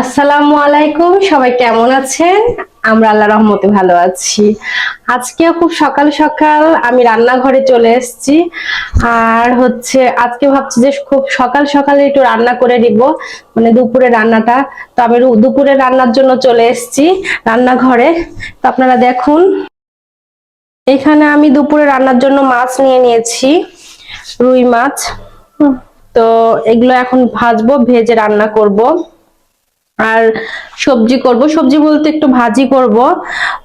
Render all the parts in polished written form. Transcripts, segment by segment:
আসসালামু আলাইকুম, সবাই কেমন আছেন? আমরা আল্লাহর রহমতে ভালো আছি। আজকে খুব সকাল সকাল আমি রান্নাঘরে চলে এসেছি। আর আজকে ভাবছি যে খুব সকাল সকালে একটু রান্না করে নিব, মানে দুপুরে রান্নাটা। তো আমি দুপুরে রান্নার জন্য চলে এসেছি রান্নাঘরে। তো আপনারা দেখুন, এখানে আমি দুপুরে রান্নার জন্য মাছ নিয়ে নিয়েছি, রুই মাছ। তো এগুলো এখন ভাজবো, ভেজে রান্না করব। আর সবজি করব, সবজি বলতে একটু ভাজি করব।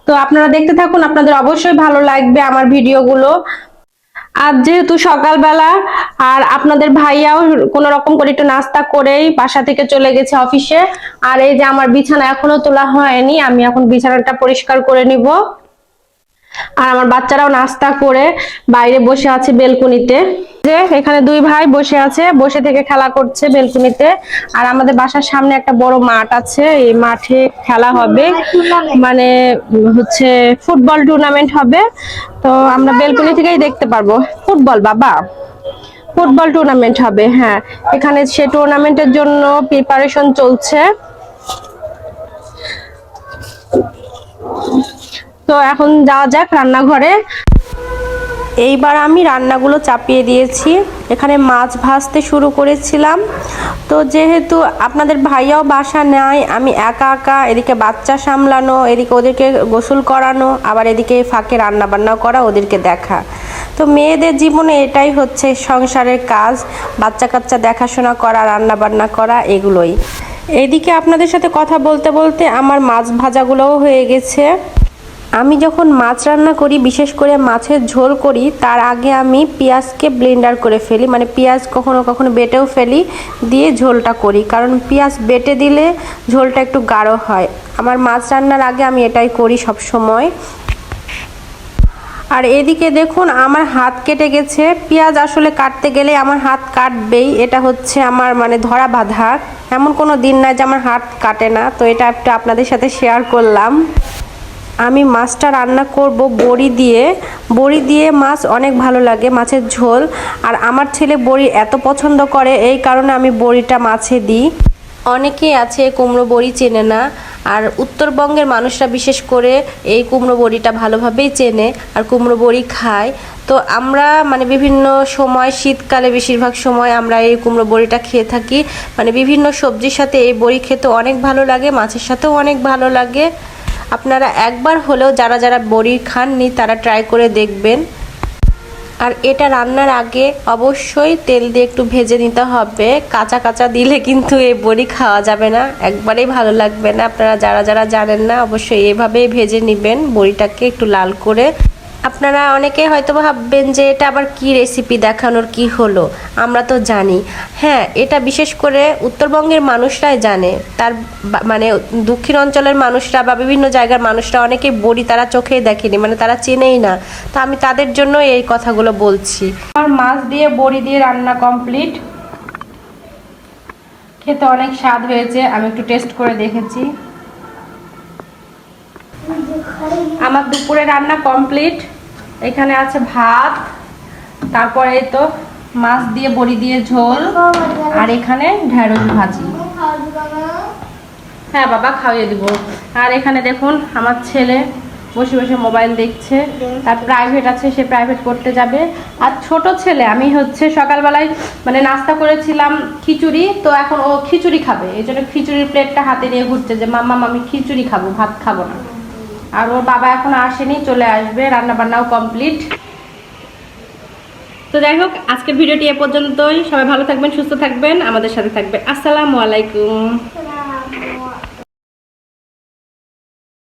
তো আপনারা দেখতে থাকুন, আপনাদের অবশ্যই ভালো লাগবে আমার ভিডিওগুলো। আর যেহেতু সকালবেলা, আর আপনাদের ভাইয়াও কোন রকম করে একটু নাস্তা করেই বাসা থেকে চলে গেছে অফিসে। আর এই যে আমার বিছানা এখনো তোলা হয়নি, আমি এখন বিছানাটা পরিষ্কার করে নিব। আর আমার বাচ্চারাও নাস্তা করে বাইরে বসে আছে বেলকনিতে। যে এখানে দুই ভাই বসে আছে, বসে থেকে খেলা করছে বেলকনিতে। আর আমাদের বাসার সামনে একটা বড় মাঠ আছে, এই মাঠে খেলা হবে, মানে ফুটবল টুর্নামেন্ট হবে। তো আমরা বেলকনি থেকেই দেখতে পারবো। ফুটবল বাবা, ফুটবল টুর্নামেন্ট হবে, হ্যাঁ। এখানে সে টুর্নামেন্টের জন্য প্রিপারেশন চলছে। তো এখন যাওয়া যাক রান্নাঘরে। এইবার আমি রান্নাগুলো চাপিয়ে দিয়েছি, এখানে মাছ ভাজতে শুরু করেছিলাম। তো যেহেতু আপনাদের ভাইয়াও বাসা নেয়, আমি একা একা এদিকে বাচ্চা সামলানো, এদিকে ওদেরকে গোসল করানো, আবার এদিকে ফাঁকে রান্না বান্না করা, ওদেরকে দেখা। তো মেয়েদের জীবনে এটাই হচ্ছে সংসারের কাজ, বাচ্চা কাচ্চা দেখাশোনা করা, রান্না বান্না করা, এগুলোই। এদিকে আপনাদের সাথে কথা বলতে বলতে আমার মাছ ভাজাগুলোও হয়ে গেছে। আমি যখন মাছ রান্না করি, বিশেষ করে মাছের ঝোল করি, তার আগে আমি পেঁয়াজকে ব্লেন্ডার করে ফেলি, মানে পেঁয়াজ কখনো কখনো বেটেও ফেলি, দিয়ে ঝোলটা করি। কারণ পেঁয়াজ বেটে দিলে ঝোলটা একটু গাঢ় হয়। আমার মাছ রান্নার আগে আমি এটাই করি সব সময়। আর এদিকে দেখুন, আমার হাত কেটে গেছে। পেঁয়াজ আসলে কাটতে গেলে আমার হাত কাটবেই, এটা হচ্ছে আমার মানে ধরা বাঁধা। এমন কোনো দিন নাই যে আমার হাত কাটে না। তো এটা একটু আপনাদের সাথে শেয়ার করলাম। আমি মাছটা রান্না করব বড়ি দিয়ে মাছ অনেক ভালো লাগে, মাছের ঝোল। আর আমার ছেলে বড়ি এত পছন্দ করে, এই কারণে আমি বড়িটা মাছে দিই। অনেকেই আছে কুমড়ো বড়ি চেনে না, আর উত্তরবঙ্গের মানুষরা বিশেষ করে এই কুমড়ো বড়িটা ভালোভাবেই চেনে আর কুমড়ো বড়ি খায়। তো আমরা মানে বিভিন্ন সময়, শীতকালে বেশিরভাগ সময় আমরা এই কুমড়ো বড়িটা খেয়ে থাকি। মানে বিভিন্ন সবজির সাথে এই বড়ি খেতে অনেক ভালো লাগে, মাছের সাথেও অনেক ভালো লাগে। আপনারা একবার হলেও যারা যারা বড়ি খাননি তারা ট্রাই করে দেখবেন। আর এটা রান্নার আগে অবশ্যই তেল দিয়ে একটু ভেজে নিতে হবে, কাঁচা কাঁচা দিলে কিন্তু এই বড়ি খাওয়া যাবে না, একবারেই ভালো লাগবে না। আপনারা যারা যারা জানেন না অবশ্যই এভাবেই ভেজে নেবেন বড়িটাকে একটু লাল করে। আপনারা অনেকে হয়তো ভাববেন যে এটা আবার কি রেসিপি দেখানোর কি হলো, আমরা তো জানি। হ্যাঁ, এটা বিশেষ করে উত্তরবঙ্গের মানুষরাই জানে। তার মানে দক্ষিণ অঞ্চলের মানুষরা বা বিভিন্ন জায়গার মানুষরা অনেকেই বড়ি তারা চোখেই দেখেনি, মানে তারা চেনেই না। তো আমি তাদের জন্য এই কথাগুলো বলছি। আমার মাছ দিয়ে বড়ি দিয়ে রান্না কমপ্লিট। খেতে অনেক স্বাদ হয়েছে, আমি একটু টেস্ট করে দেখেছি। আমার দুপুরে রান্না কমপ্লিট। এখানে আছে ভাত, তারপরে এই তো মাছ দিয়ে বড়ি দিয়ে ঝোল, আর এখানে ঢেঁড়স ভাজি। হ্যাঁ বাবা, খাইয়ে দিব। আর এখানে দেখুন আমার ছেলে বসে বসে মোবাইল দেখছে, তার প্রাইভেট আছে, সে প্রাইভেট পড়তে যাবে। আর ছোট ছেলে, আমি সকালবেলায় মানে নাস্তা করেছিলাম খিচুড়ি, তো এখন ও খিচুড়ি খাবে, এই জন্য খিচুড়ির প্লেটটা হাতে নিয়ে ঘুরছে যে মাম্মা আমি খিচুড়ি খাবো, ভাত খাবো না। আর ওর বাবা এখনো আসেনি, চলে আসবে, রান্না বান্নাও কমপ্লিট। তো যাই হোক, আজকের ভিডিওটি এ পর্যন্তই। সবাই ভালো থাকবেন, সুস্থ থাকবেন, আমাদের সাথে থাকবেন। আসসালামু আলাইকুম।